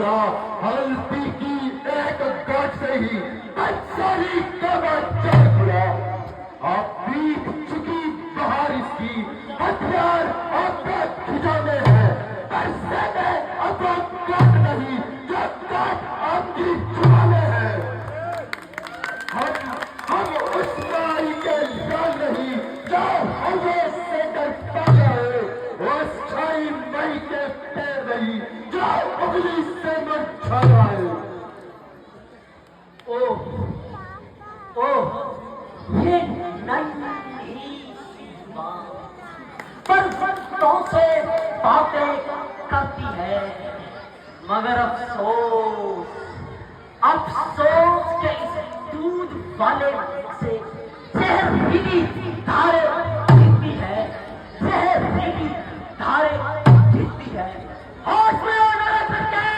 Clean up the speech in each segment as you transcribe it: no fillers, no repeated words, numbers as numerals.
खुदा, हल्दी की एक गांठ से ही बच्चाली कमर चढ़ खुदा। आप बीत चुकी बहार इसकी, हथियार आपके खिजाने हैं, बरसे में अब काट नहीं, जो काट आपकी जुबाने हैं। हम उस नारी के लाल नहीं जो हमें से डरता जाए, वो छाई मई के पैर नहीं जो उंगली से मुरझा जाए। ओह, ये नई बरसों से बातें करती है, मगर अफसोस के इस दूध वाले से जहरीली धारें गिरती है, जहरीली धारें गिरती है। होश में आना करके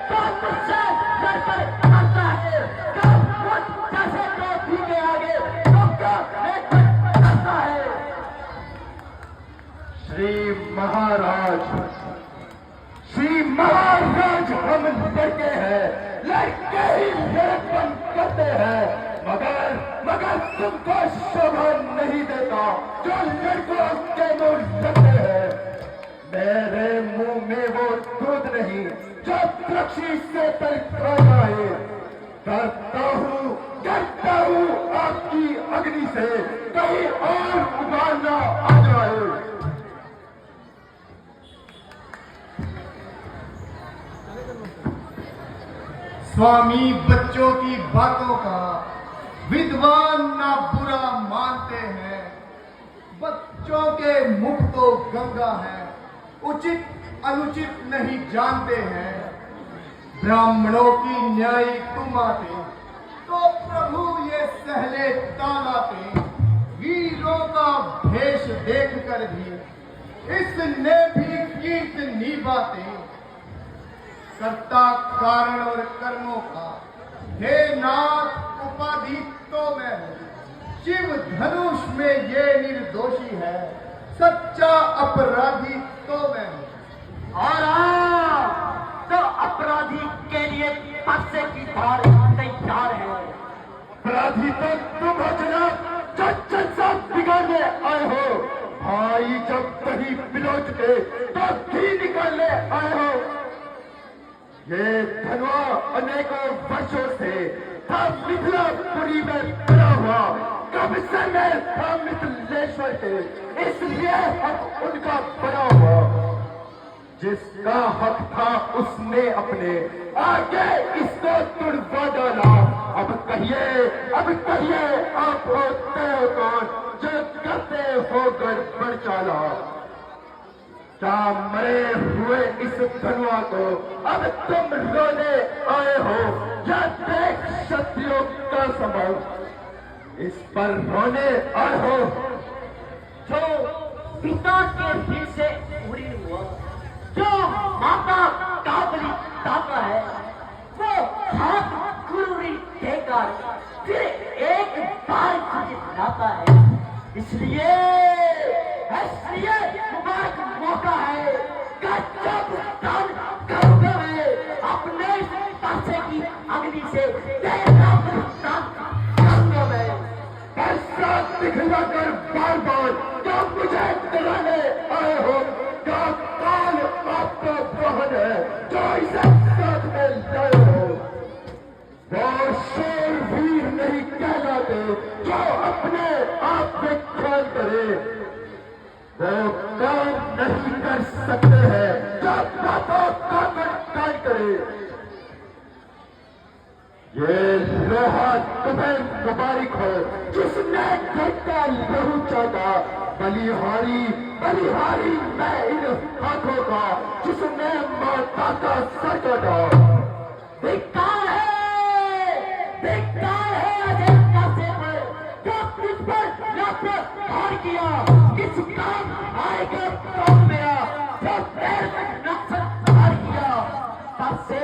तो मुझसे लड़कर आता है, कब मुझ जैसे ट्रॉफी के आगे तो क्या करता है। श्री महाराज हम लड़के हैं, लड़के ही लड़कपन करते हैं, मगर तुमको शोभा नहीं देता जो लड़कों के मुंह लगते हैं। मेरे मुंह में वो दूध नहीं जो द्रक्षी से तलखा जाए। डरता हूँ आपकी अग्नि से कहीं और उबालना आ जाए। स्वामी बच्चों की बातों का विद्वान ना बुरा मानते हैं, बच्चों के मुख तो गंगा है, उचित अनुचित नहीं जानते हैं। ब्राह्मणों की न्यायी तुम आते तो प्रभु ये सहले तालाते, वीरों का भेष देख कर भी इसने भी कीर्तनी बातें। कर्ता कारण और कर्मों का हे नाथ उपाधि तो मैं हूं, शिव धनुष में ये निर्दोषी है, सच्चा अपराधी तो मैं हूं। और तो अपराधी के लिए पर्चे की धार तैयार है। अपराधी तो तुम हो जनाब, चच्चन साहब बिगाड़ने आए हो। भाई जब कहीं बिलोच के तो घी निकालने आए हो। ये धनवा अनेकों वर्षों से था मिथिलापुरी में बना हुआ, कब से मैं था मिथिलेश्वर के, इसलिए हम उनका बना हुआ। जिसका हक था उसने अपने आगे इसको तुड़वा डाला। अब कहिए आप होते हो कौन जो करते हो गड़बड़ चाला। क्या मरे हुए इस धनवा को अब तुम रोने आए हो, या देख क्षत्रियों का संभव इस पर रोने आए हो। जो पिता के दिल से उड़ी हुआ, जो माता काबली दाता है, वो हाथ गुरुरी देकर फिर एक बार जिताता है। इसलिए मुबारक मौका है, जब दान करोगे अपने पर्चे की अग्नि से तेरा करूंगा मैं। ऐसा दिखला कर बार क्या मुझे डराने आए हो। क्या काल आपका बहन है जो इसे साथ में लाए हो। वो शेर वीर नहीं कहलाते जो अपने आप में ख्याल करे। वो काम नहीं कर सकते हैं जो बातों का काल करे। ये लोहा तुम्हें मुबारक हो जिसने घर का लहू चाटा। बलिहारी मैं इन हाथों का जिसने माता का सर काटा। धिक्कार है अजय कासिम, जो तुझ पर प्रहार किया। किस काम आएगा कौन मेरा जो पैर में नक्सल प्रहार किया। पर्चे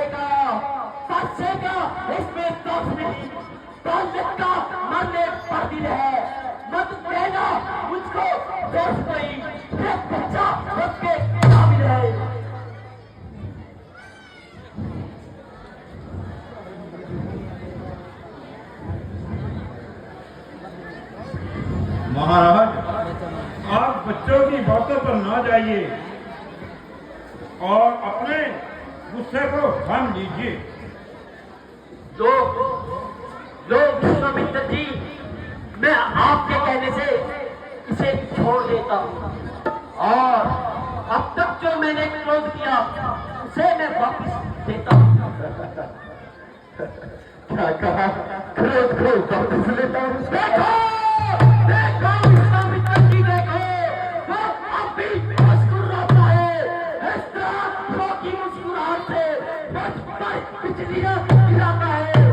का इसमें दोष नहीं, दौलत का मन में बातिल है। मत देना मुझको दोष नहीं, ये बच्चा उसके काबिल है। जाइए और अपने गुस्से को थाम लीजिए। लो विश्वामित्र जी, मैं आपके कहने से इसे छोड़ देता हूँ और अब तक जो मैंने क्रोध किया उसे मैं वापस देता हूँ। क्या कहा? क्रोध को वापस लेता हूँ? देखो विश्वामित्र जी, देखो वो अब भी मुस्कुराता है। इस तरह की मुस्कुराहट से बिजलियां गिराता है।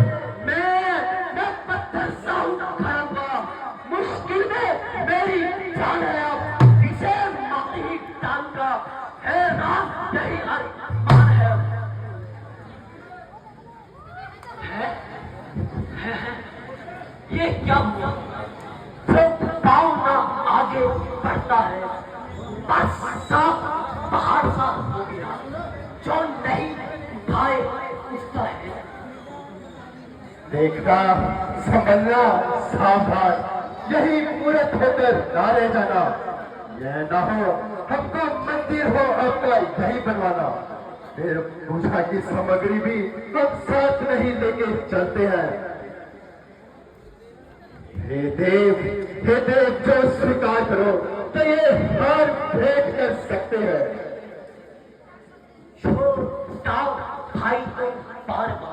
मैं पत्थर सा उखाड़ूंगा। मुश्किल में मेरी जान है, अब इसे मार ही डालूंगा। है राम, यही अरमान है। ये क्या हुआ? जो पाँव ना आगे बढ़ता है बस सब पहाड़ सा हो गया। जो नहीं उठाए उसका है। देखना, समझना, सावधान, यही मूर्त होकर नारे जाना। यह ना हो हमको मंदिर हो आपका यही बनवाना। फिर पूजा की सामग्री भी हम साथ नहीं लेके चलते हैं। हे देव जो स्वीकार करो तो ये हार भेंट कर सकते हैं। छोड़ भाई को बार बार